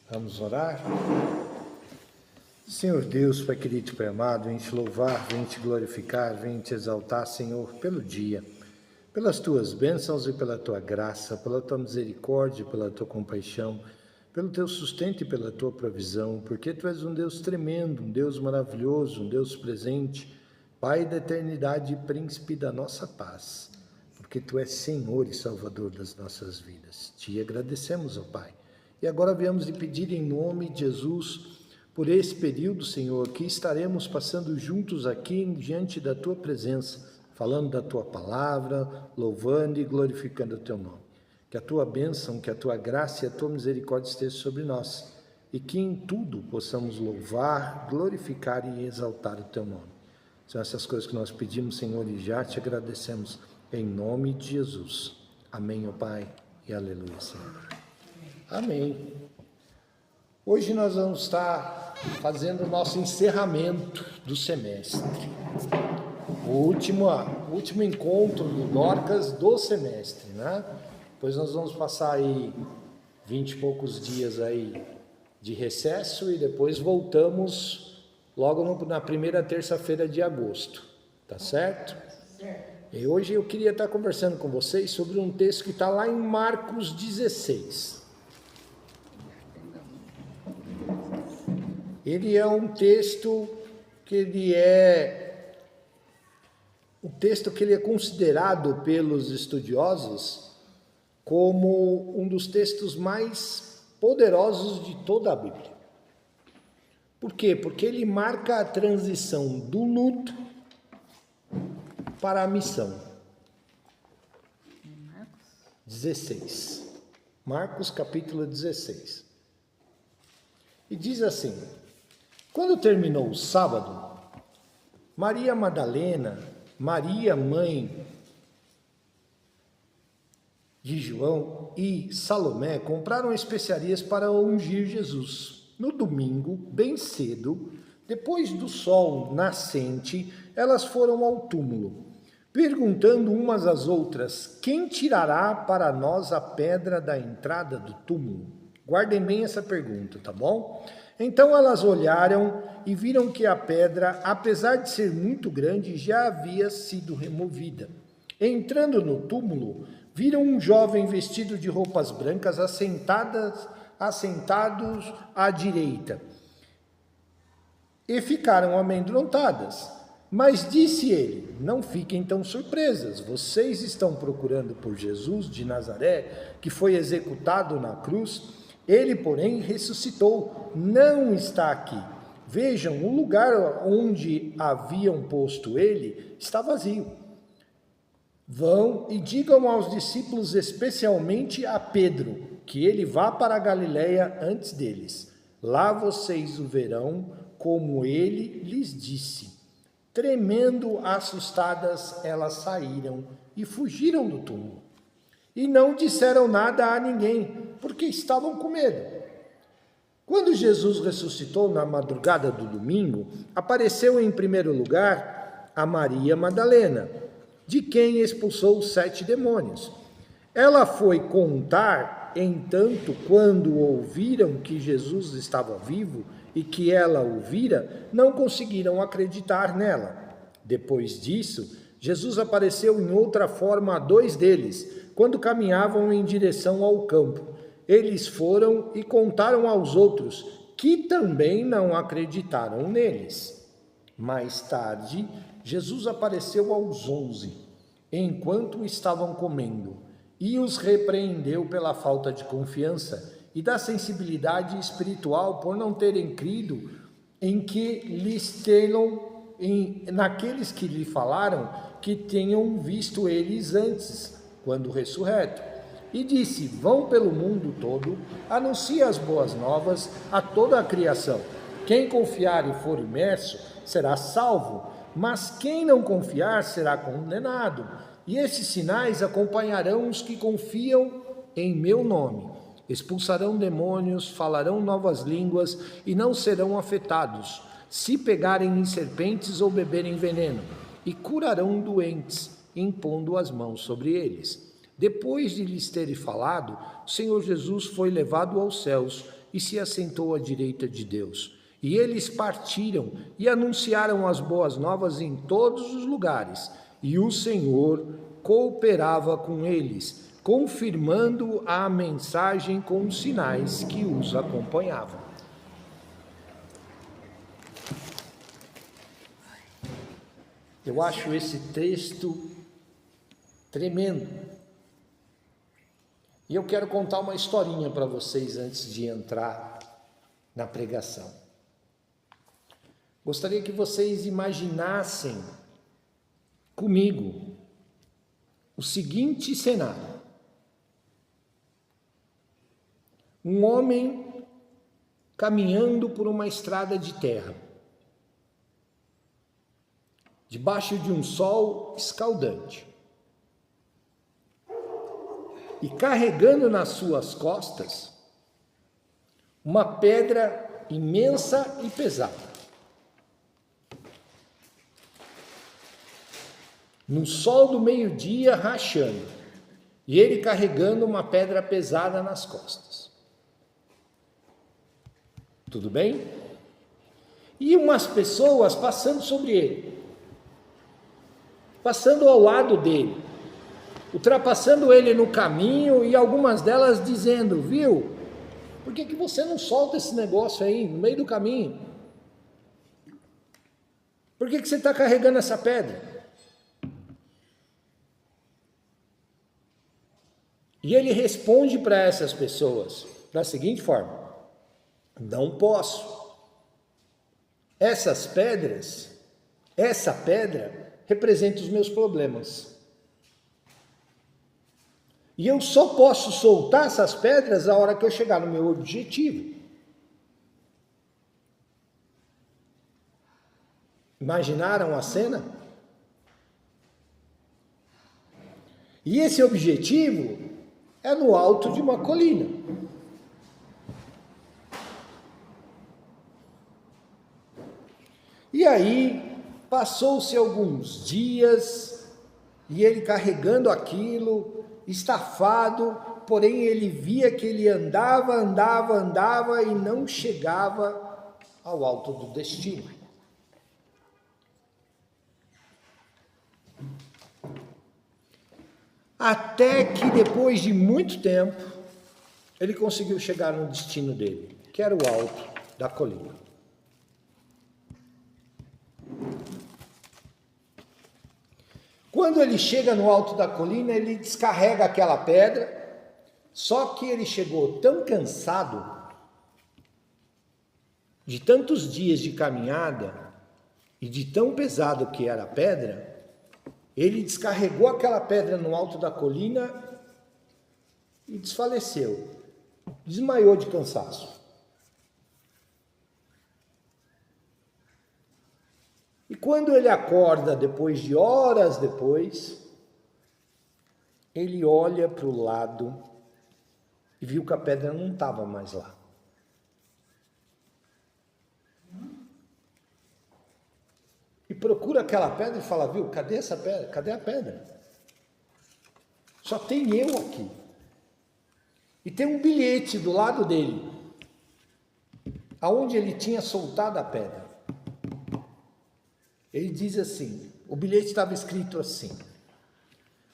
Vamos orar? Senhor Deus, Pai querido e Pai amado, vem te louvar, vem te glorificar, vem te exaltar, Senhor, pelo dia, pelas tuas bênçãos e pela tua graça, pela tua misericórdia, pela tua compaixão, pelo teu sustento e pela tua provisão, porque tu és um Deus tremendo, um Deus maravilhoso, um Deus presente, Pai da eternidade e príncipe da nossa paz, porque tu és Senhor e Salvador das nossas vidas. Te agradecemos, ó Pai. E agora viemos lhe pedir em nome de Jesus, por esse período, Senhor, que estaremos passando juntos aqui diante da Tua presença, falando da Tua palavra, louvando e glorificando o Teu nome. Que a Tua bênção, que a Tua graça e a Tua misericórdia estejam sobre nós, e que em tudo possamos louvar, glorificar e exaltar o Teu nome. São essas coisas que nós pedimos, Senhor, e já te agradecemos, em nome de Jesus. Amém, ó Pai, e aleluia, Senhor. Amém. Hoje nós vamos estar fazendo o nosso encerramento do semestre. O último encontro do Dorcas do semestre, né? Depois nós vamos passar aí 20 e poucos dias aí de recesso e depois voltamos logo na primeira terça-feira de agosto, tá certo? E hoje eu queria estar conversando com vocês sobre um texto que está lá em Marcos 16. Ele é um texto que é considerado pelos estudiosos como um dos textos mais poderosos de toda a Bíblia. Por quê? Porque ele marca a transição do luto para a missão. 16. Marcos capítulo 16. E diz assim: quando terminou o sábado, Maria Madalena, Maria mãe de João e Salomé compraram especiarias para ungir Jesus. No domingo, bem cedo, depois do sol nascente, elas foram ao túmulo, perguntando umas às outras: quem tirará para nós a pedra da entrada do túmulo? Guardem bem essa pergunta, tá bom? Então elas olharam e viram que a pedra, apesar de ser muito grande, já havia sido removida. Entrando no túmulo, viram um jovem vestido de roupas brancas assentados à direita. E ficaram amedrontadas. Mas disse ele: não fiquem tão surpresas, vocês estão procurando por Jesus de Nazaré, que foi executado na cruz. Ele, porém, ressuscitou, não está aqui. Vejam, o lugar onde haviam posto ele está vazio. Vão e digam aos discípulos, especialmente a Pedro, que ele vá para a Galiléia antes deles. Lá vocês o verão, como ele lhes disse. Tremendo, assustadas, elas saíram e fugiram do túmulo. E não disseram nada a ninguém, porque estavam com medo. Quando Jesus ressuscitou na madrugada do domingo, apareceu em primeiro lugar a Maria Madalena, de quem expulsou 7 demônios. Ela foi contar, entanto, quando ouviram que Jesus estava vivo e que ela o vira, não conseguiram acreditar nela. Depois disso, Jesus apareceu em outra forma a 2 deles, quando caminhavam em direção ao campo. Eles foram e contaram aos outros, que também não acreditaram neles. Mais tarde, Jesus apareceu aos 11, enquanto estavam comendo, e os repreendeu pela falta de confiança e da sensibilidade espiritual por não terem crido naqueles que lhe falaram que tenham visto eles antes, quando ressurreto. E disse: vão pelo mundo todo, anuncie as boas novas a toda a criação. Quem confiar e for imerso será salvo, mas quem não confiar será condenado. E esses sinais acompanharão os que confiam em meu nome. Expulsarão demônios, falarão novas línguas e não serão afetados, se pegarem em serpentes ou beberem veneno, e curarão doentes, impondo as mãos sobre eles. Depois de lhes ter falado, o Senhor Jesus foi levado aos céus e se assentou à direita de Deus. E eles partiram e anunciaram as boas novas em todos os lugares, e o Senhor cooperava com eles, confirmando a mensagem com os sinais que os acompanhavam. Eu acho esse texto tremendo. E eu quero contar uma historinha para vocês antes de entrar na pregação. Gostaria que vocês imaginassem comigo o seguinte cenário. Um homem caminhando por uma estrada de terra, debaixo de um sol escaldante, e carregando nas suas costas uma pedra imensa e pesada. No sol do meio-dia rachando, e ele carregando uma pedra pesada nas costas. Tudo bem? E umas pessoas passando sobre ele, passando ao lado dele, ultrapassando ele no caminho, e algumas delas dizendo: viu, por que você não solta esse negócio aí no meio do caminho? Por que você está carregando essa pedra? E ele responde para essas pessoas da seguinte forma: não posso. Essa pedra representa os meus problemas. E eu só posso soltar essas pedras a hora que eu chegar no meu objetivo. Imaginaram a cena? E esse objetivo é no alto de uma colina. E aí, passou-se alguns dias, e ele carregando aquilo, estafado, porém ele via que ele andava e não chegava ao alto do destino. Até que depois de muito tempo, ele conseguiu chegar no destino dele, que era o alto da colina. Quando ele chega no alto da colina, ele descarrega aquela pedra, só que ele chegou tão cansado, de tantos dias de caminhada, e de tão pesado que era a pedra, ele descarregou aquela pedra no alto da colina e desfaleceu, desmaiou de cansaço. E quando ele acorda, depois de horas depois, ele olha para o lado e viu que a pedra não estava mais lá. E procura aquela pedra e fala: viu, cadê essa pedra? Cadê a pedra? Só tem eu aqui. E tem um bilhete do lado dele, aonde ele tinha soltado a pedra. Ele diz assim, o bilhete estava escrito assim: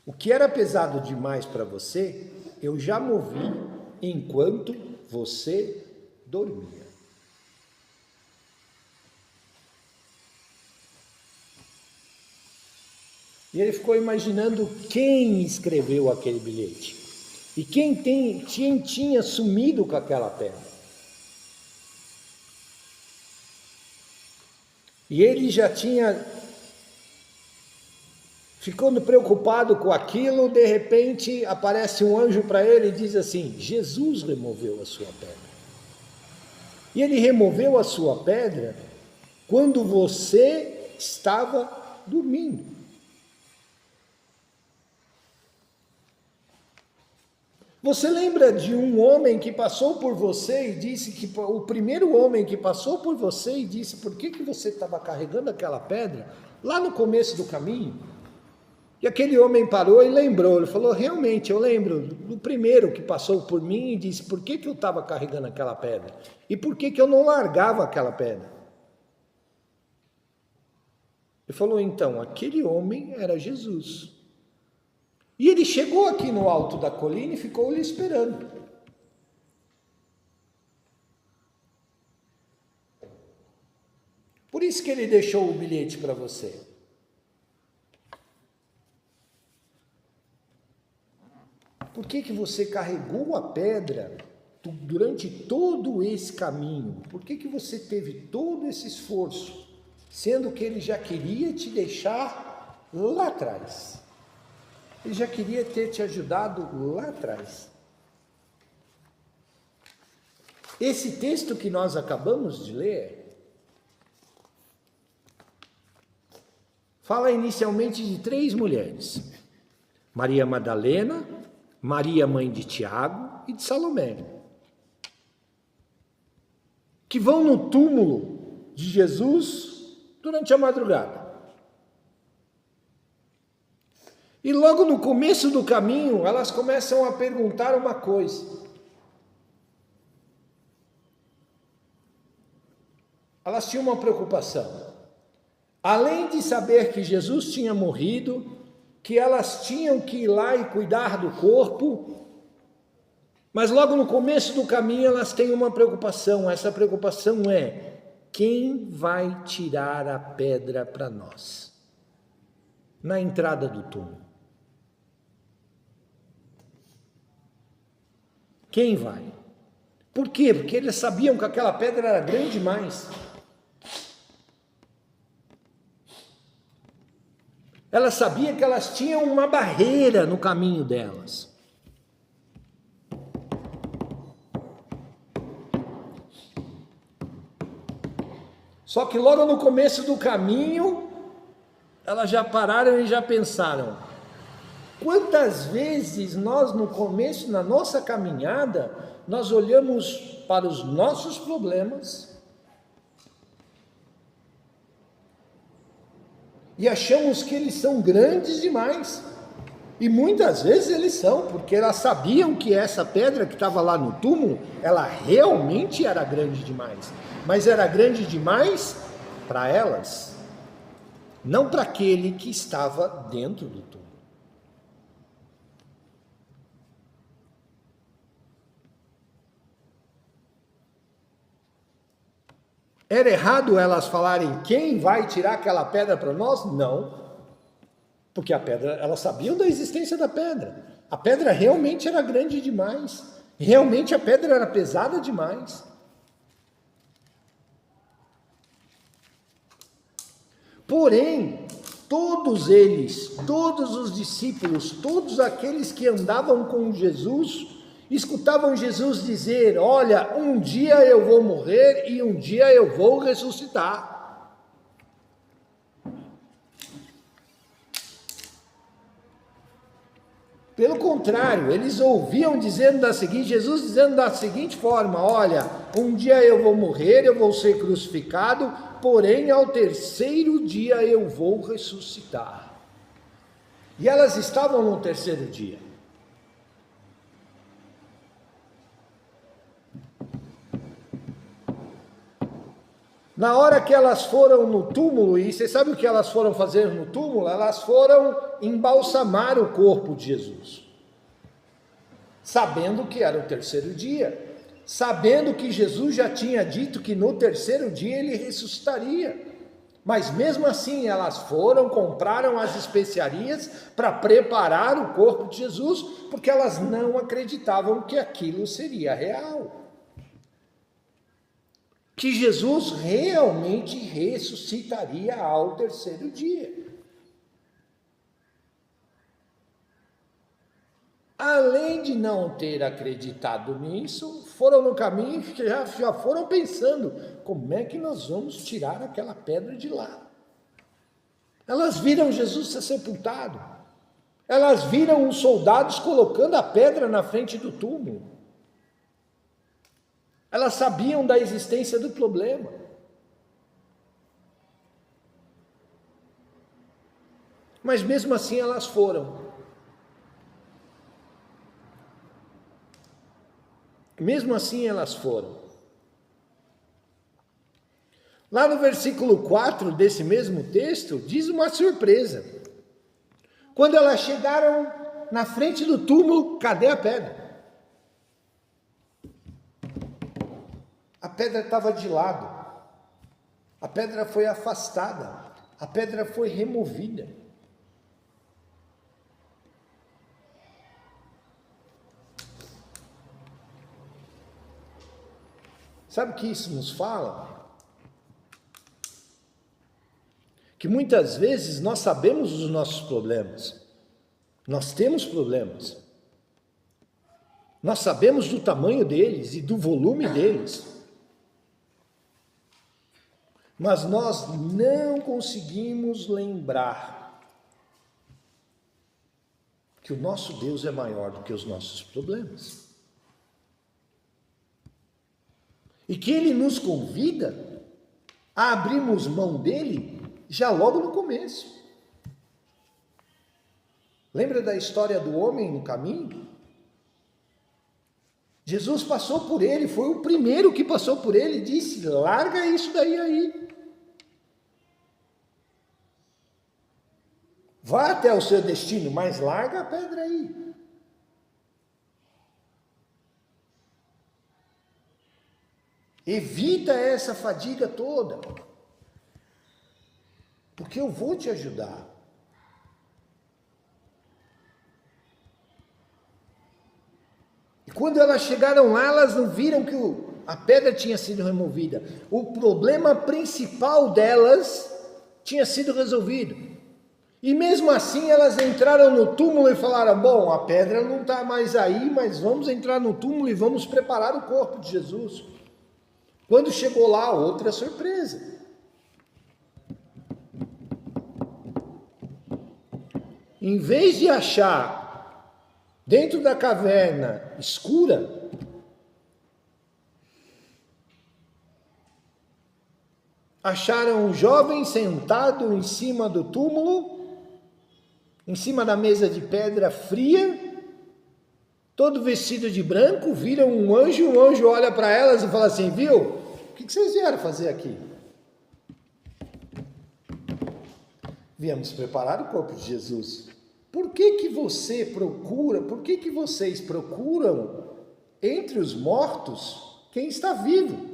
o que era pesado demais para você, eu já movi enquanto você dormia. E ele ficou imaginando quem escreveu aquele bilhete e quem tinha sumido com aquela pedra. E ele já tinha ficando preocupado com aquilo. De repente aparece um anjo para ele e diz assim: Jesus removeu a sua pedra. E ele removeu a sua pedra quando você estava dormindo. Você lembra de um homem que passou por você e disse que o primeiro homem que passou por você e disse: por que você estava carregando aquela pedra lá no começo do caminho? E aquele homem parou e lembrou, ele falou, realmente, eu lembro do primeiro que passou por mim e disse, por que eu estava carregando aquela pedra? E por que eu não largava aquela pedra? Ele falou, então, aquele homem era Jesus. E ele chegou aqui no alto da colina e ficou lhe esperando. Por isso que ele deixou o bilhete para você. Por que você carregou a pedra durante todo esse caminho? Por que você teve todo esse esforço, sendo que ele já queria te deixar lá atrás? Ele já queria ter te ajudado lá atrás. Esse texto que nós acabamos de ler fala inicialmente de 3 mulheres: Maria Madalena, Maria, mãe de Tiago, e de Salomé, que vão no túmulo de Jesus durante a madrugada. E logo no começo do caminho, elas começam a perguntar uma coisa. Elas tinham uma preocupação. Além de saber que Jesus tinha morrido, que elas tinham que ir lá e cuidar do corpo, mas logo no começo do caminho elas têm uma preocupação. Essa preocupação é: quem vai tirar a pedra para nós? Na entrada do túmulo. Quem vai? Por quê? Porque eles sabiam que aquela pedra era grande demais. Elas sabiam que elas tinham uma barreira no caminho delas. Só que logo no começo do caminho, elas já pararam e já pensaram: quantas vezes nós no começo, na nossa caminhada, nós olhamos para os nossos problemas e achamos que eles são grandes demais. E muitas vezes eles são, porque elas sabiam que essa pedra que estava lá no túmulo, ela realmente era grande demais. Mas era grande demais para elas, não para aquele que estava dentro do túmulo. Era errado elas falarem: quem vai tirar aquela pedra para nós? Não. Porque a pedra, elas sabiam da existência da pedra. A pedra realmente era grande demais. Realmente a pedra era pesada demais. Porém, todos eles, todos os discípulos, todos aqueles que andavam com Jesus, escutavam Jesus dizer: olha, um dia eu vou morrer e um dia eu vou ressuscitar. Pelo contrário, eles ouviam Jesus dizendo da seguinte forma: olha, um dia eu vou morrer, eu vou ser crucificado, porém ao terceiro dia eu vou ressuscitar. E elas estavam no terceiro dia. Na hora que elas foram no túmulo, e você sabe o que elas foram fazer no túmulo? Elas foram embalsamar o corpo de Jesus, sabendo que era o terceiro dia, sabendo que Jesus já tinha dito que no terceiro dia ele ressuscitaria. Mas mesmo assim elas foram, compraram as especiarias para preparar o corpo de Jesus, porque elas não acreditavam que aquilo seria real. Que Jesus realmente ressuscitaria ao terceiro dia. Além de não ter acreditado nisso, foram no caminho e já foram pensando: como é que nós vamos tirar aquela pedra de lá? Elas viram Jesus ser sepultado. Elas viram os soldados colocando a pedra na frente do túmulo. Elas sabiam da existência do problema. Mas mesmo assim elas foram. Mesmo assim elas foram. Lá no versículo 4 desse mesmo texto, diz uma surpresa. Quando elas chegaram na frente do túmulo, cadê a pedra? A pedra estava de lado. A pedra foi afastada. A pedra foi removida. Sabe o que isso nos fala? Que muitas vezes nós sabemos os nossos problemas. Nós temos problemas. Nós sabemos do tamanho deles e do volume deles. Mas nós não conseguimos lembrar que o nosso Deus é maior do que os nossos problemas. E que Ele nos convida a abrirmos mão dele já logo no começo. Lembra da história do homem no caminho? Jesus passou por ele, foi o primeiro que passou por ele e disse: larga isso daí aí. Vá até o seu destino, mas larga a pedra aí. Evita essa fadiga toda, porque eu vou te ajudar. E quando elas chegaram lá, elas não viram que a pedra tinha sido removida. O problema principal delas tinha sido resolvido. E mesmo assim elas entraram no túmulo e falaram: bom, a pedra não está mais aí, mas vamos entrar no túmulo e vamos preparar o corpo de Jesus. Quando chegou lá, outra surpresa. Em vez de achar dentro da caverna escura, acharam um jovem sentado em cima do túmulo, em cima da mesa de pedra fria, todo vestido de branco. Viram um anjo, o anjo olha para elas e fala assim: viu? O que vocês vieram fazer aqui? Viemos preparar o corpo de Jesus. Por que vocês procuram entre os mortos quem está vivo?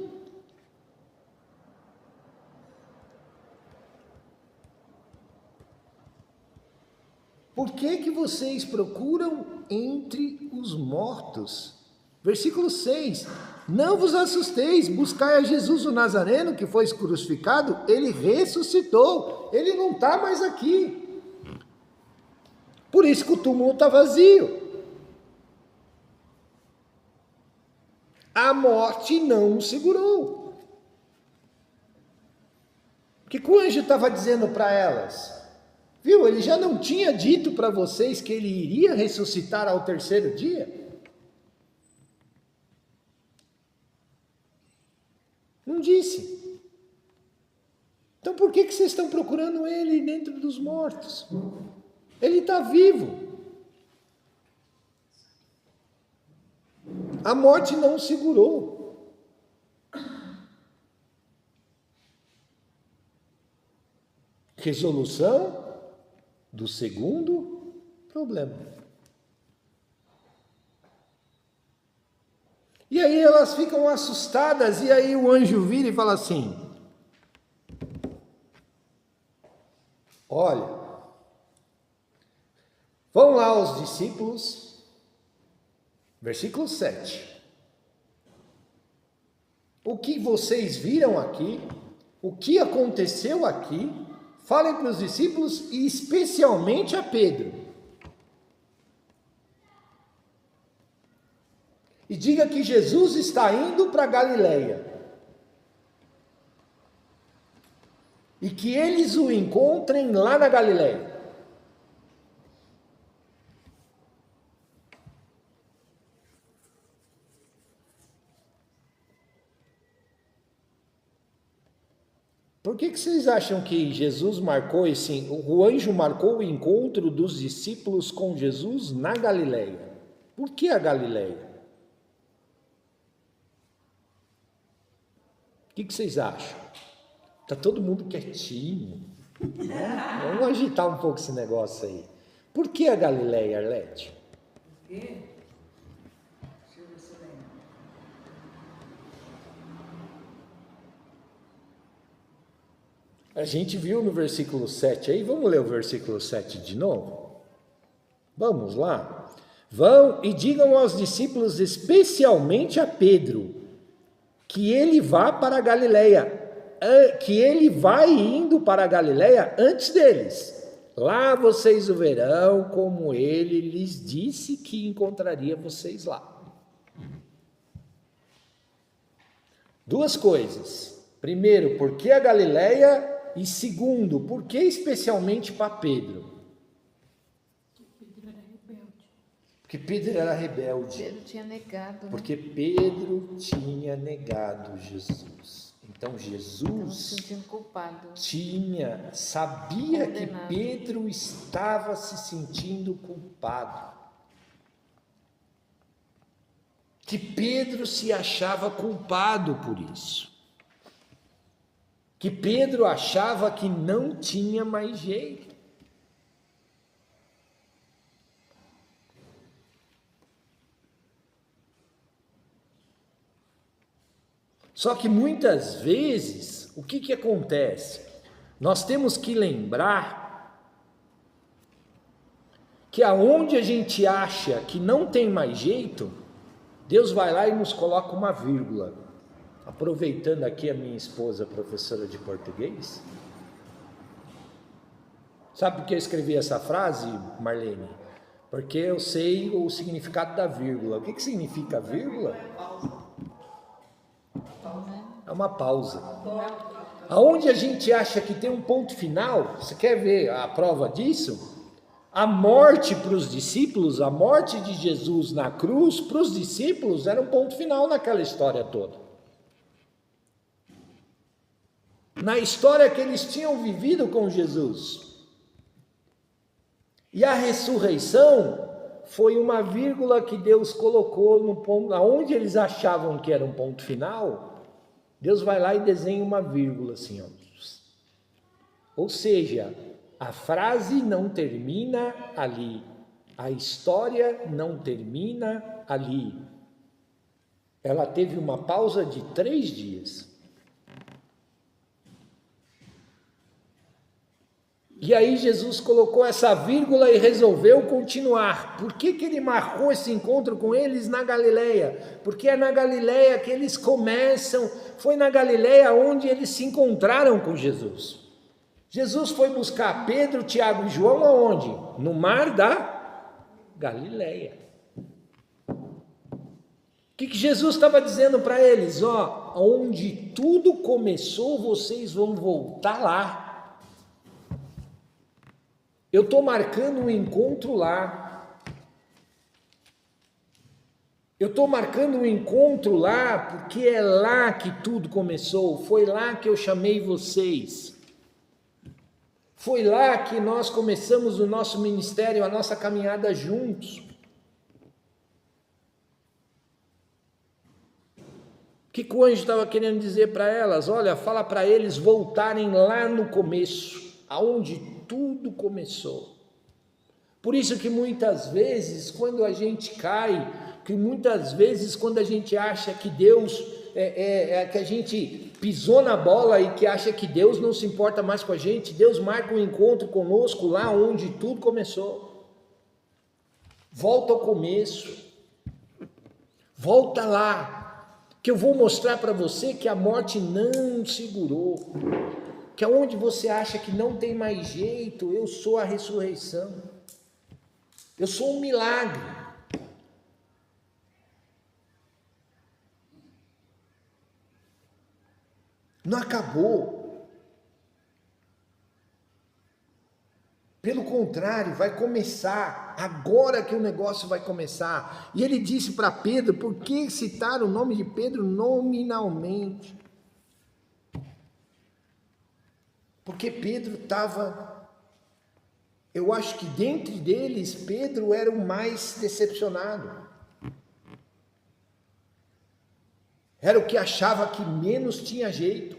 Por que vocês procuram entre os mortos? Versículo 6. Não vos assusteis, buscai a Jesus o Nazareno, que foi crucificado, ele ressuscitou, ele não está mais aqui. Por isso que o túmulo está vazio. A morte não o segurou. O que o anjo estava dizendo para elas? Viu, ele já não tinha dito para vocês que ele iria ressuscitar ao terceiro dia? Não disse. Então por que vocês estão procurando ele dentro dos mortos? Ele está vivo. A morte não o segurou. Resolução do segundo problema. E aí elas ficam assustadas, e aí o anjo vira e fala assim: olha, vão lá os discípulos, versículo 7. O que vocês viram aqui, o que aconteceu aqui, falem para os discípulos e especialmente a Pedro. E diga que Jesus está indo para Galileia. E que eles o encontrem lá na Galileia. Por que vocês acham que Jesus marcou o anjo marcou o encontro dos discípulos com Jesus na Galileia? Por que a Galileia? O que vocês acham? Tá todo mundo quietinho. Vamos agitar um pouco esse negócio aí. Por que a Galileia, Arlete? Por quê? Deixa eu ver se eu lembro. A gente viu no versículo 7 aí, vamos ler o versículo 7 de novo? Vamos lá. Vão e digam aos discípulos, especialmente a Pedro, que ele vá para a Galileia, que ele vai indo para a Galileia antes deles. Lá vocês o verão, como ele lhes disse que encontraria vocês lá. Duas coisas. Primeiro, por que a Galileia? E segundo, por que especialmente para Pedro? Porque Pedro era rebelde. Pedro tinha negado. Né? Porque Pedro tinha negado Jesus. Então Jesus se sentindo culpado. Sabia Condenado. que Pedro estava se sentindo culpado. Que Pedro se achava culpado por isso. Que Pedro achava que não tinha mais jeito. Só que muitas vezes, o que acontece? Nós temos que lembrar que aonde a gente acha que não tem mais jeito, Deus vai lá e nos coloca uma vírgula. Aproveitando aqui a minha esposa, professora de português. Sabe por que eu escrevi essa frase, Marlene? Porque eu sei o significado da vírgula. O que significa vírgula? É uma pausa. Aonde a gente acha que tem um ponto final, você quer ver a prova disso? A morte para os discípulos, a morte de Jesus na cruz, para os discípulos, era um ponto final naquela história toda. Na história que eles tinham vivido com Jesus. E a ressurreição foi uma vírgula que Deus colocou no ponto, aonde eles achavam que era um ponto final, Deus vai lá e desenha uma vírgula assim, ó. Ou seja, a frase não termina ali, a história não termina ali. Ela teve uma pausa de 3 dias. E aí Jesus colocou essa vírgula e resolveu continuar. Por que ele marcou esse encontro com eles na Galileia? Porque é na Galileia que eles começam, foi na Galileia onde eles se encontraram com Jesus. Jesus foi buscar Pedro, Tiago e João aonde? No mar da Galileia. O que Jesus estava dizendo para eles? Ó, onde tudo começou, vocês vão voltar lá. Eu estou marcando um encontro lá. Eu estou marcando um encontro lá porque é lá que tudo começou. Foi lá que eu chamei vocês. Foi lá que nós começamos o nosso ministério, a nossa caminhada juntos. O que o anjo estava querendo dizer para elas? Olha, fala para eles voltarem lá no começo, aonde tudo começou. Por isso que muitas vezes, quando a gente cai, que muitas vezes quando a gente acha que Deus, que a gente pisou na bola e que acha que Deus não se importa mais com a gente, Deus marca um encontro conosco lá onde tudo começou. Volta ao começo. Volta lá, que eu vou mostrar para você que a morte não segurou. Que aonde você acha que não tem mais jeito, eu sou a ressurreição. Eu sou um milagre. Não acabou. Pelo contrário, vai começar. Agora que o negócio vai começar. E ele disse para Pedro, por que citar o nome de Pedro nominalmente? Porque Pedro estava... Eu acho que dentre deles, Pedro era o mais decepcionado. Era o que achava que menos tinha jeito.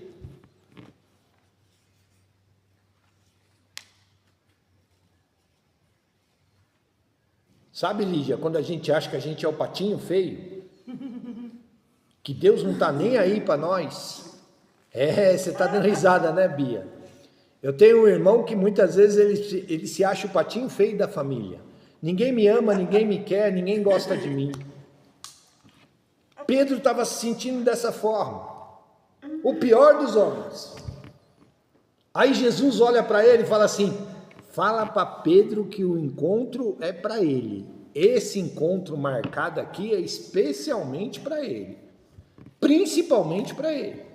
Sabe, Lígia, quando a gente acha que a gente é o patinho feio, que Deus não está nem aí para nós. Você está dando risada, né, Bia? Eu tenho um irmão que muitas vezes ele se acha o patinho feio da família. Ninguém me ama, ninguém me quer, ninguém gosta de mim. Pedro estava se sentindo dessa forma. O pior dos homens. Aí Jesus olha para ele e fala assim: fala para Pedro que o encontro é para ele. Esse encontro marcado aqui é especialmente para ele. Principalmente para ele.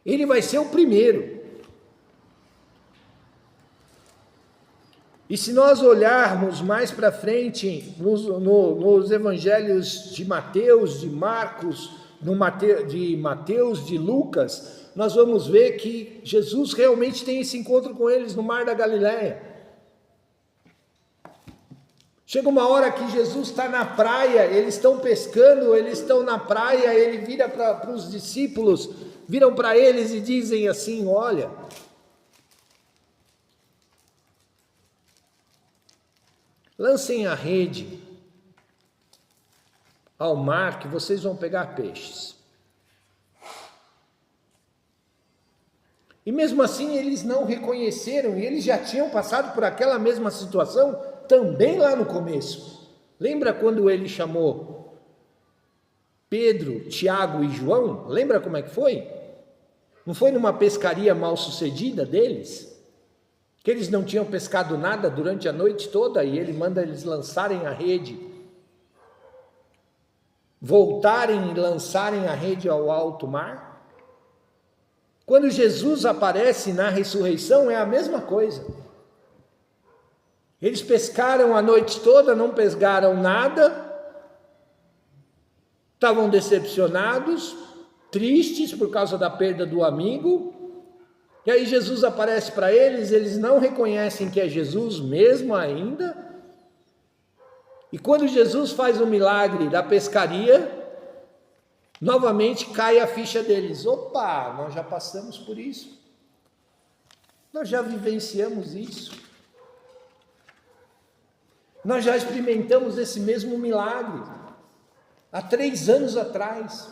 Ele vai ser o primeiro. E se nós olharmos mais para frente nos evangelhos de Mateus, de Marcos, de Mateus, de Lucas, nós vamos ver que Jesus realmente tem esse encontro com eles no Mar da Galileia. Chega uma hora que Jesus está na praia, eles estão pescando, eles estão na praia, ele vira para os discípulos, viram para eles e dizem assim: olha, lancem a rede ao mar que vocês vão pegar peixes. E mesmo assim eles não reconheceram, e eles já tinham passado por aquela mesma situação também lá no começo. Lembra quando ele chamou Pedro, Tiago e João? Lembra como é que foi? Não foi numa pescaria mal sucedida deles? Que eles não tinham pescado nada durante a noite toda e ele manda eles lançarem a rede, voltarem e lançarem a rede ao alto mar? Quando Jesus aparece na ressurreição é a mesma coisa. Eles pescaram a noite toda, não pescaram nada, estavam decepcionados, tristes por causa da perda do amigo. E aí Jesus aparece para eles, eles não reconhecem que é Jesus mesmo ainda. E quando Jesus faz o milagre da pescaria, novamente cai a ficha deles. Opa, nós já passamos por isso. Nós já vivenciamos isso. Nós já experimentamos esse mesmo milagre há 3 anos atrás.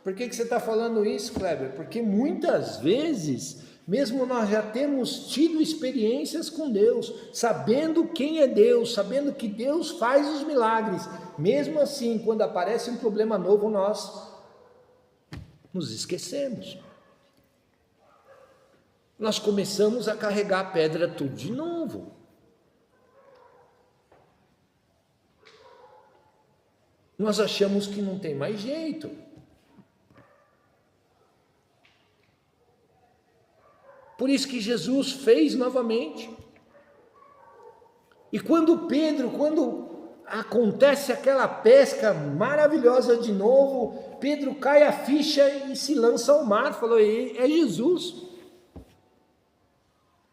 Por que você está falando isso, Kleber? Porque muitas vezes, mesmo nós já temos tido experiências com Deus, sabendo quem é Deus, sabendo que Deus faz os milagres, mesmo assim, quando aparece um problema novo, nós nos esquecemos. Nós começamos a carregar a pedra tudo de novo. Nós achamos que não tem mais jeito. Por isso que Jesus fez novamente. E quando acontece aquela pesca maravilhosa de novo, Pedro cai a ficha e se lança ao mar. Falou: é Jesus.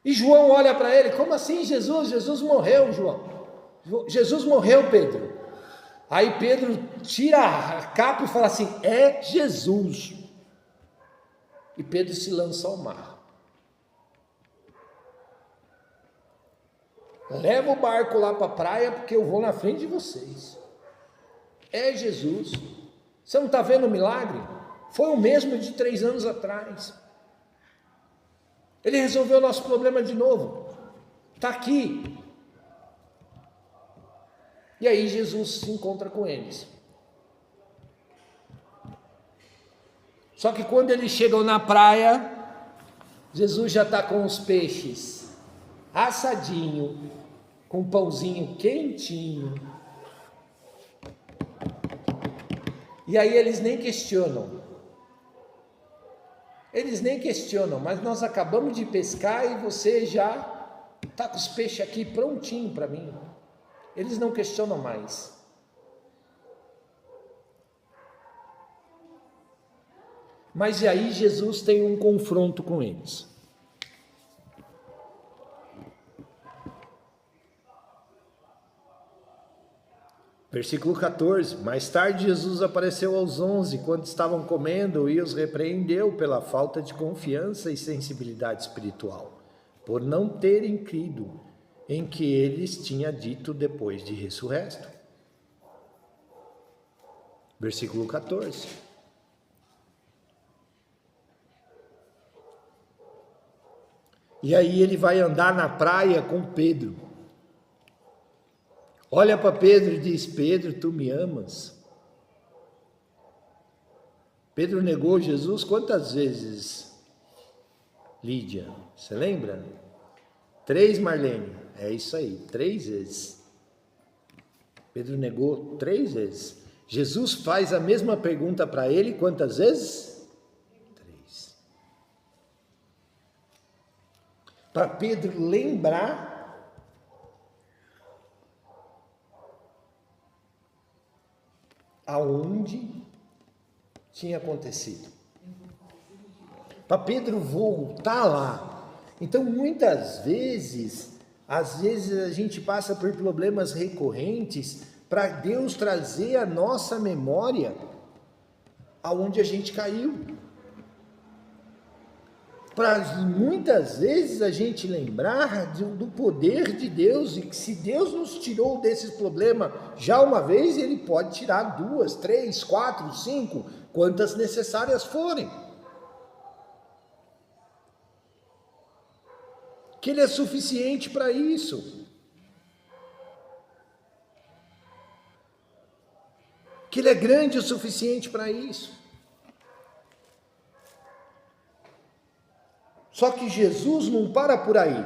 E João olha para ele: como assim Jesus? Jesus morreu, João. Jesus morreu, Pedro. Aí Pedro tira a capa e fala assim: é Jesus. E Pedro se lança ao mar. Leva o barco lá para a praia, porque eu vou na frente de vocês. É Jesus. Você não está vendo o milagre? Foi o mesmo de 3 anos atrás. Ele resolveu o nosso problema de novo. Está aqui. E aí Jesus se encontra com eles. Só que quando eles chegam na praia, Jesus já está com os peixes assadinho, com um pãozinho quentinho. E aí eles nem questionam. Mas nós acabamos de pescar e você já está com os peixes aqui prontinho para mim. Eles não questionam mais. Mas e aí Jesus tem um confronto com eles. Versículo 14, mais tarde Jesus apareceu aos 11, quando estavam comendo, e os repreendeu pela falta de confiança e sensibilidade espiritual, por não terem crido em que eles tinha dito depois de ressurresto. Versículo 14. E aí ele vai andar na praia com Pedro. Olha para Pedro e diz: Pedro, tu me amas? Pedro negou Jesus quantas vezes? Lídia, você lembra? 3, Marlene. É isso aí, 3 vezes. Pedro negou 3 vezes. Jesus faz a mesma pergunta para ele quantas vezes? 3. Para Pedro lembrar aonde tinha acontecido. Para Pedro voltar lá. Então, muitas vezes, às vezes a gente passa por problemas recorrentes para Deus trazer à nossa memória aonde a gente caiu. Para muitas vezes a gente lembrar do poder de Deus, e que se Deus nos tirou desses problemas já uma vez, Ele pode tirar 2, 3, 4, 5, quantas necessárias forem. Que Ele é suficiente para isso. Que Ele é grande o suficiente para isso. Só que Jesus não para por aí.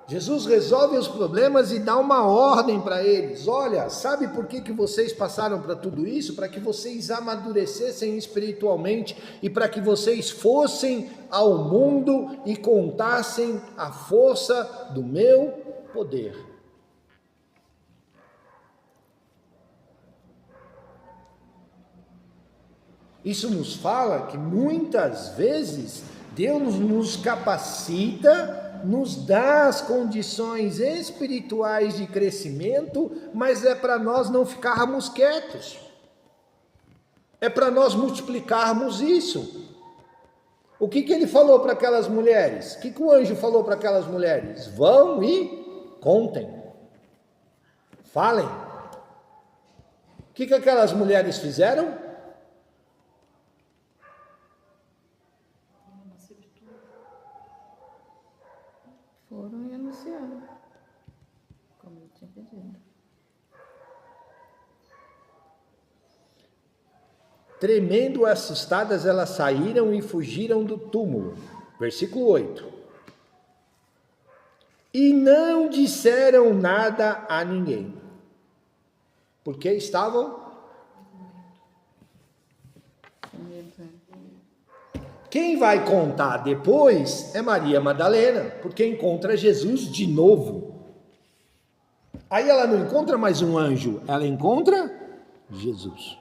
Jesus resolve os problemas e dá uma ordem para eles. Olha, sabe por que vocês passaram para tudo isso? Para que vocês amadurecessem espiritualmente e para que vocês fossem ao mundo e contassem a força do meu poder. Isso nos fala que muitas vezes Deus nos capacita, nos dá as condições espirituais de crescimento, mas é para nós não ficarmos quietos. É para nós multiplicarmos isso. O que Ele falou para aquelas mulheres? O que o anjo falou para aquelas mulheres? Vão e contem. Falem. O que aquelas mulheres fizeram? Foram e anunciaram, como eu tinha pedido. Tremendo assustadas, elas saíram e fugiram do túmulo. Versículo 8. E não disseram nada a ninguém, porque estavam Com medo. Quem vai contar depois é Maria Madalena, porque encontra Jesus de novo. Aí ela não encontra mais um anjo, ela encontra Jesus.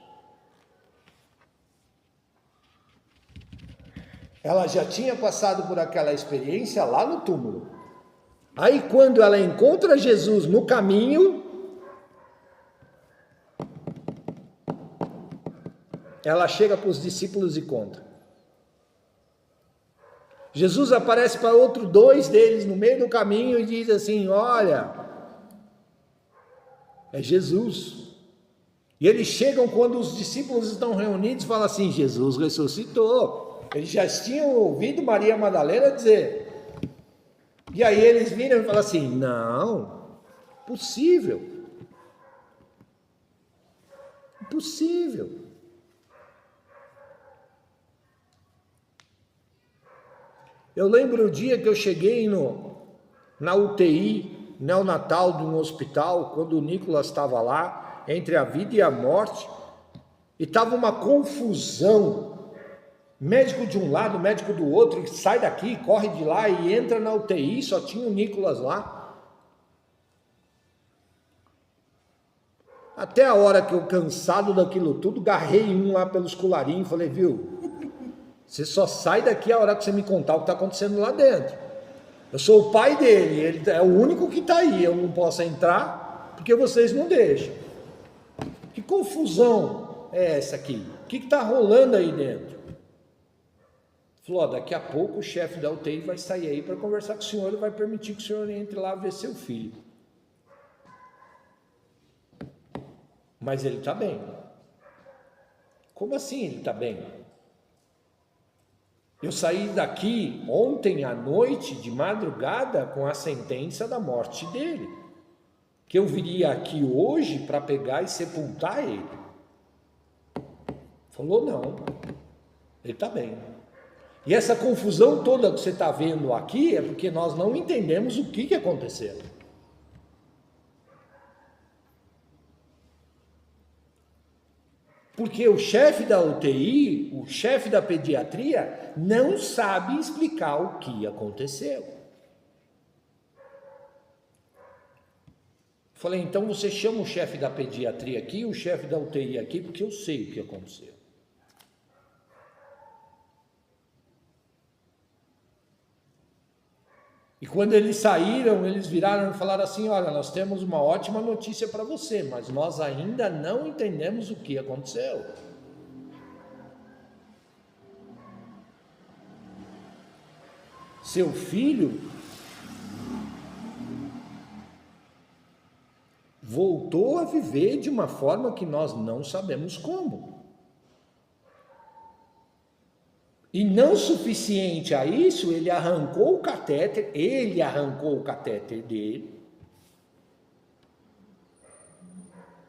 Ela já tinha passado por aquela experiência lá no túmulo. Aí quando ela encontra Jesus no caminho, ela chega para os discípulos e conta. Jesus aparece para 2 deles no meio do caminho e diz assim: olha, é Jesus. E eles chegam quando os discípulos estão reunidos e falam assim: Jesus ressuscitou. Eles já tinham ouvido Maria Madalena dizer. E aí eles viram e falam assim: não, impossível. Impossível. Eu lembro o dia que eu cheguei na UTI neonatal de um hospital, quando o Nicolas estava lá, entre a vida e a morte, e estava uma confusão. Médico de um lado, médico do outro, sai daqui, corre de lá e entra na UTI, só tinha o Nicolas lá. Até a hora que eu, cansado daquilo tudo, garrei um lá pelos colarinhos e falei, viu, você só sai daqui a hora que você me contar o que está acontecendo lá dentro. Eu sou o pai dele, ele é o único que está aí, eu não posso entrar porque vocês não deixam. Que confusão é essa aqui? O que está rolando aí dentro? Falou, ó, daqui a pouco o chefe da UTI vai sair aí para conversar com o senhor e vai permitir que o senhor entre lá ver seu filho. Mas ele está bem. Como assim ele está bem? Eu saí daqui ontem à noite, de madrugada, com a sentença da morte dele. Que eu viria aqui hoje para pegar e sepultar ele. Falou, não, ele está bem. E essa confusão toda que você está vendo aqui é porque nós não entendemos o que aconteceu. Porque o chefe da UTI, o chefe da pediatria, não sabe explicar o que aconteceu. Falei, então você chama o chefe da pediatria aqui, o chefe da UTI aqui, porque eu sei o que aconteceu. E quando eles saíram, eles viraram e falaram assim, olha, nós temos uma ótima notícia para você, mas nós ainda não entendemos o que aconteceu. Seu filho voltou a viver de uma forma que nós não sabemos como. E não suficiente a isso, ele arrancou o catéter dele.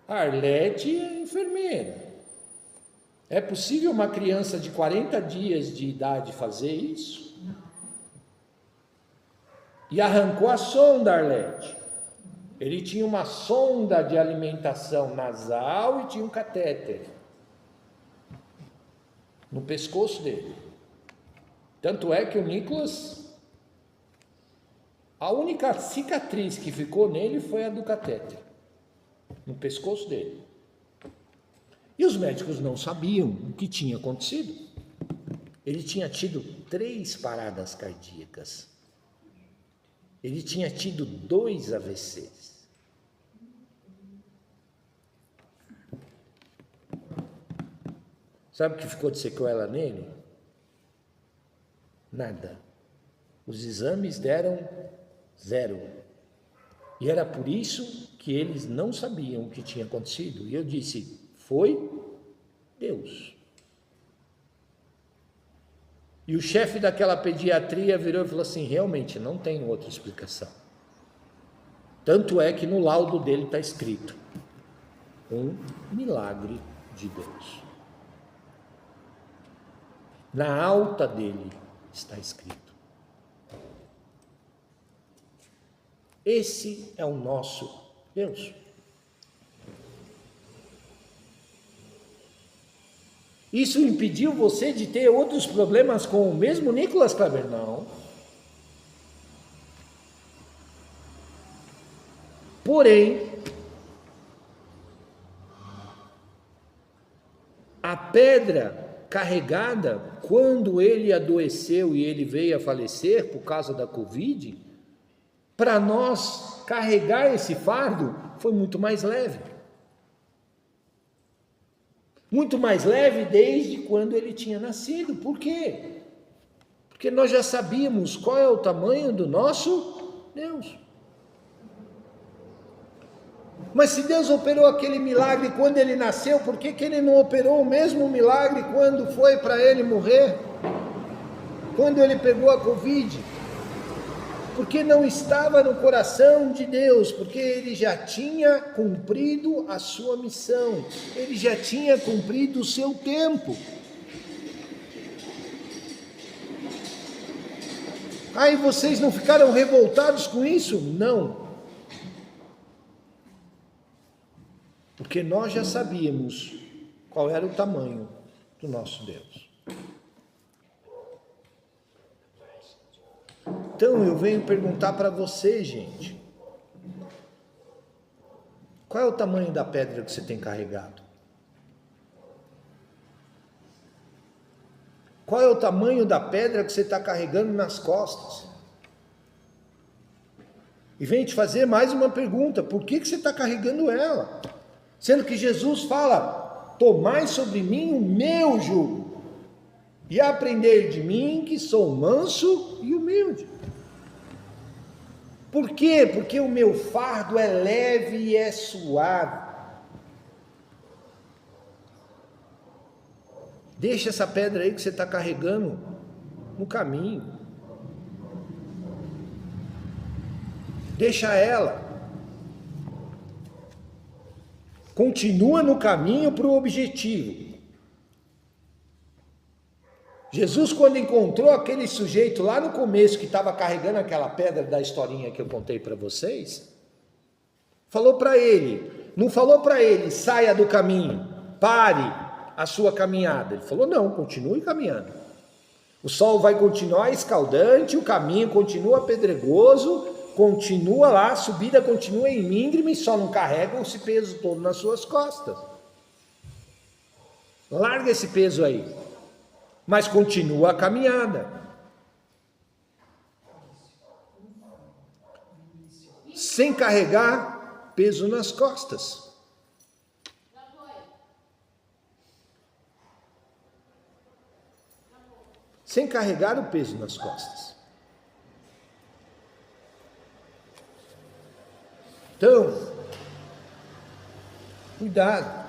A Arlete é enfermeira. É possível uma criança de 40 dias de idade fazer isso? E arrancou a sonda, Arlete. Ele tinha uma sonda de alimentação nasal e tinha um catéter no pescoço dele. Tanto é que o Nicolas, a única cicatriz que ficou nele foi a do catéter, no pescoço dele. E os médicos não sabiam o que tinha acontecido. Ele tinha tido 3 paradas cardíacas. Ele tinha tido 2 AVCs. Sabe o que ficou de sequela nele? Nada. Os exames deram 0. E era por isso que eles não sabiam o que tinha acontecido. E eu disse, foi Deus. E o chefe daquela pediatria virou e falou assim, realmente não tem outra explicação. Tanto é que no laudo dele está escrito, um milagre de Deus. Na alta dele está escrito. Esse é o nosso Deus. Isso impediu você de ter outros problemas com o mesmo Nicolas Kleber? Não. Porém, a pedra carregada, quando ele adoeceu e ele veio a falecer por causa da Covid, para nós carregar esse fardo foi muito mais leve. Muito mais leve desde quando ele tinha nascido. Por quê? Porque nós já sabíamos qual é o tamanho do nosso Deus. Mas se Deus operou aquele milagre quando ele nasceu, por que ele não operou o mesmo milagre quando foi para ele morrer? Quando ele pegou a Covid? Porque não estava no coração de Deus, porque ele já tinha cumprido a sua missão, ele já tinha cumprido o seu tempo. Aí vocês não ficaram revoltados com isso? Não. Porque nós já sabíamos qual era o tamanho do nosso Deus. Então eu venho perguntar para você, gente. Qual é o tamanho da pedra que você tem carregado? Qual é o tamanho da pedra que você está carregando nas costas? E vem te fazer mais uma pergunta: por que você está carregando ela? Sendo que Jesus fala: tomai sobre mim o meu jugo, e aprender de mim, que sou manso e humilde. Por quê? Porque o meu fardo é leve e é suave. Deixa essa pedra aí que você está carregando no caminho. Deixa ela. Continua no caminho para o objetivo. Jesus, quando encontrou aquele sujeito lá no começo que estava carregando aquela pedra da historinha que eu contei para vocês, falou para ele, não falou para ele, saia do caminho, pare a sua caminhada. Ele falou, não, continue caminhando. O sol vai continuar escaldante, o caminho continua pedregoso, continua lá, a subida continua íngreme, só não carrega esse peso todo nas suas costas. Larga esse peso aí, mas continua a caminhada. Sem carregar peso nas costas. Sem carregar o peso nas costas. Então, cuidado.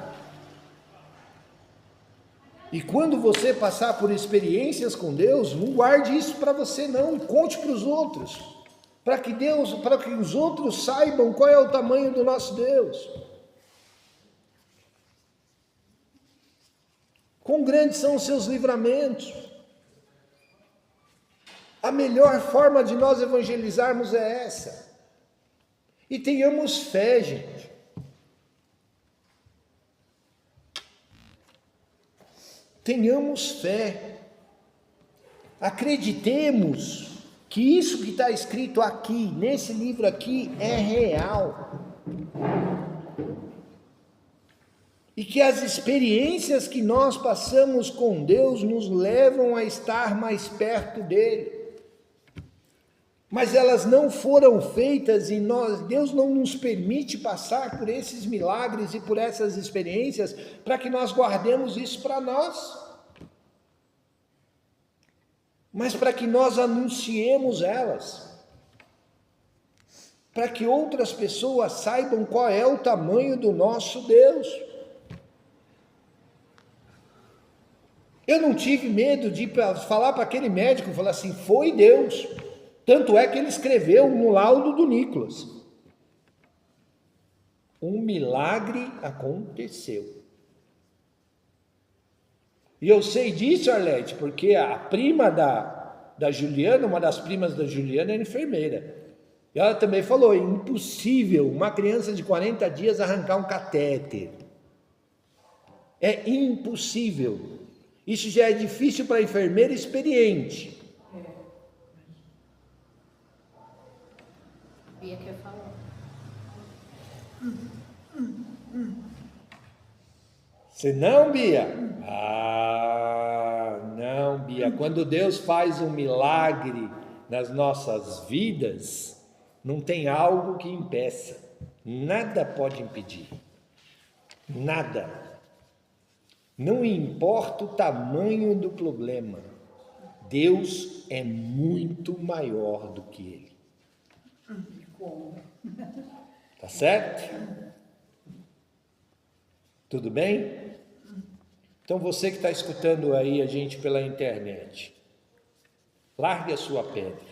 E quando você passar por experiências com Deus, não guarde isso para você não, e conte para os outros. Para que os outros saibam qual é o tamanho do nosso Deus. Quão grandes são os seus livramentos. A melhor forma de nós evangelizarmos é essa. E tenhamos fé, gente. Tenhamos fé. Acreditemos que isso que está escrito aqui, nesse livro aqui, é real. E que as experiências que nós passamos com Deus nos levam a estar mais perto dele. Mas elas não foram feitas e Deus não nos permite passar por esses milagres e por essas experiências para que nós guardemos isso para nós. Mas para que nós anunciemos elas. Para que outras pessoas saibam qual é o tamanho do nosso Deus. Eu não tive medo de falar para aquele médico, falar assim, foi Deus. Tanto é que ele escreveu no laudo do Nicolas. Um milagre aconteceu. E eu sei disso, Arlete, porque a prima da Juliana, uma das primas da Juliana, era enfermeira. E ela também falou, é impossível uma criança de 40 dias arrancar um catéter. É impossível. Isso já é difícil para a enfermeira experiente. Bia quer falar. Você não, Bia? Não, Bia. Quando Deus faz um milagre nas nossas vidas, não tem algo que impeça. Nada pode impedir. Nada. Não importa o tamanho do problema. Deus é muito maior do que ele. Tá certo? Tudo bem? Então você que está escutando aí a gente pela internet, largue a sua pedra,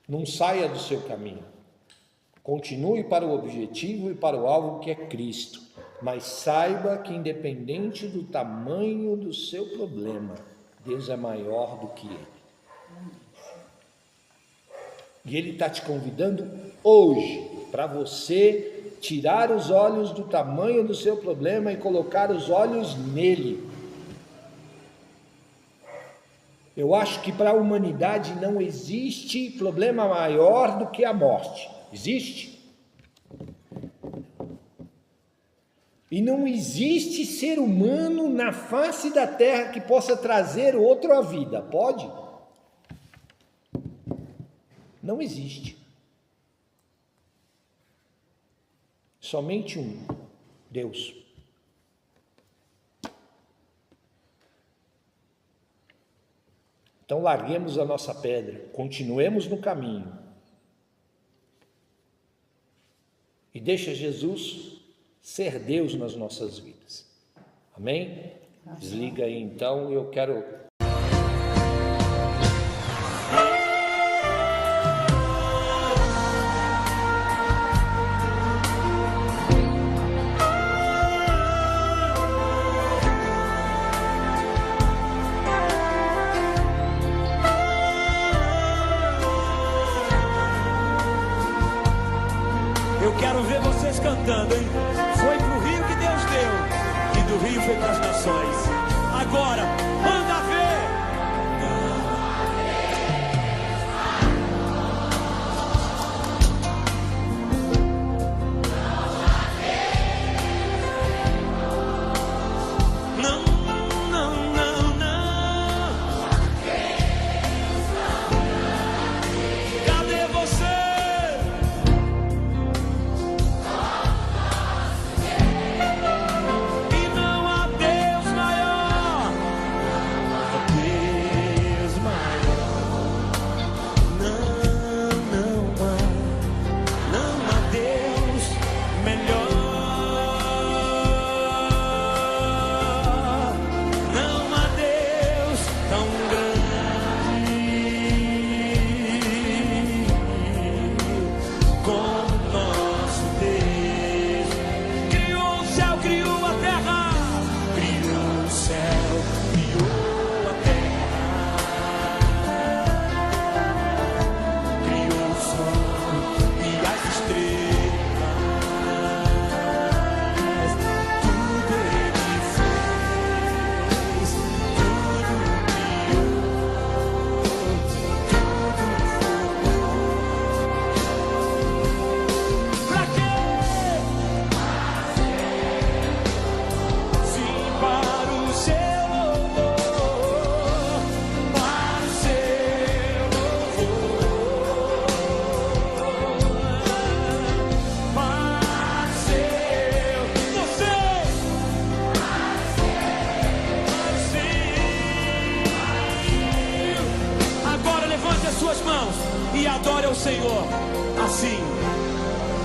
não saia do seu caminho, continue para o objetivo e para o alvo que é Cristo, mas saiba que independente do tamanho do seu problema, Deus é maior do que ele. E ele está te convidando hoje para você tirar os olhos do tamanho do seu problema e colocar os olhos nele. Eu acho que para a humanidade não existe problema maior do que a morte. Existe? E não existe ser humano na face da terra que possa trazer outro à vida. Pode? Não existe. Somente um, Deus. Então larguemos a nossa pedra, continuemos no caminho. E deixa Jesus ser Deus nas nossas vidas. Amém? Desliga aí então, eu quero... Eu quero ver vocês cantando, hein? Foi pro rio que Deus deu, e do rio foi para as nações. Agora, manda ver! Não, não, não, não. Cadê você? Suas mãos e adore ao Senhor assim.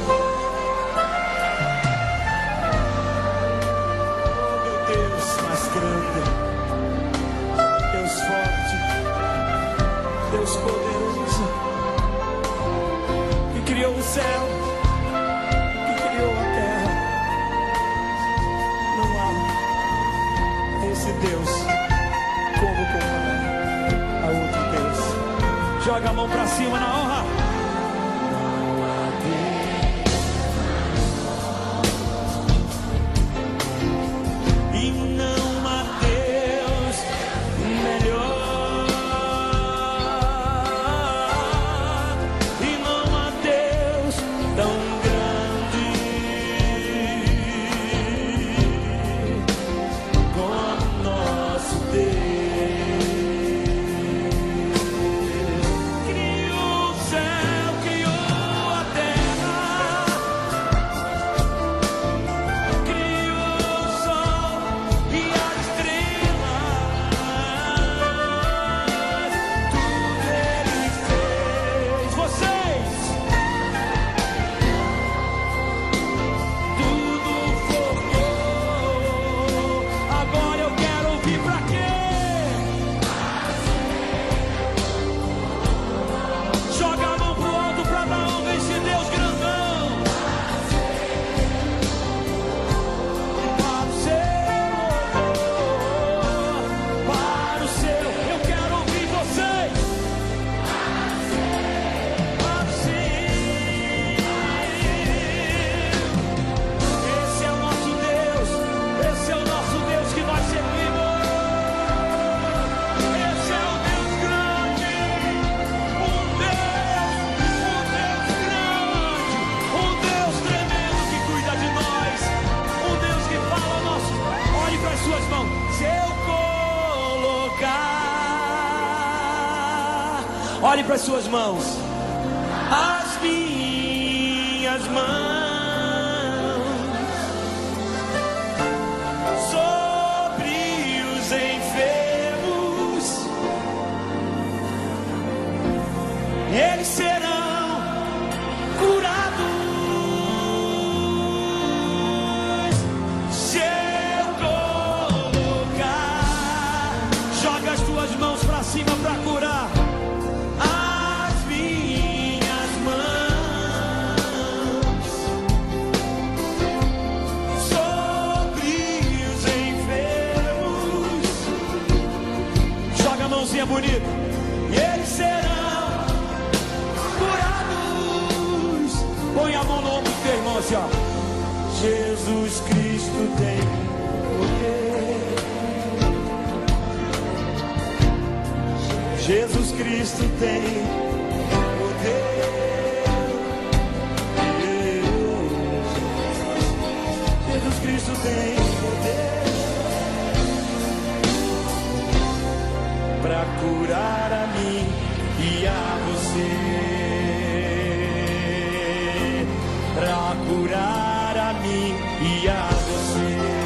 Oh, meu Deus mais grande, Deus forte, Deus poderoso, que criou o céu, que criou a terra. Não há esse Deus como comparar a outro Deus. Joga a mão pra cima na honra. Não há Deus. E não há Deus melhor. E não há Deus tão grande como nosso Deus. Criou o céu. Olhe para as suas mãos. As minhas mãos sobre os enfermos, eles serão curados. Se eu colocar, joga as tuas mãos para cima para curar. Bonito, e eles serão curados. Põe a mão no ombro do teu irmão assim, ó. Jesus Cristo tem poder. Jesus Cristo tem poder. Jesus Cristo tem poder para curar a mim e a você, para curar a mim e a você.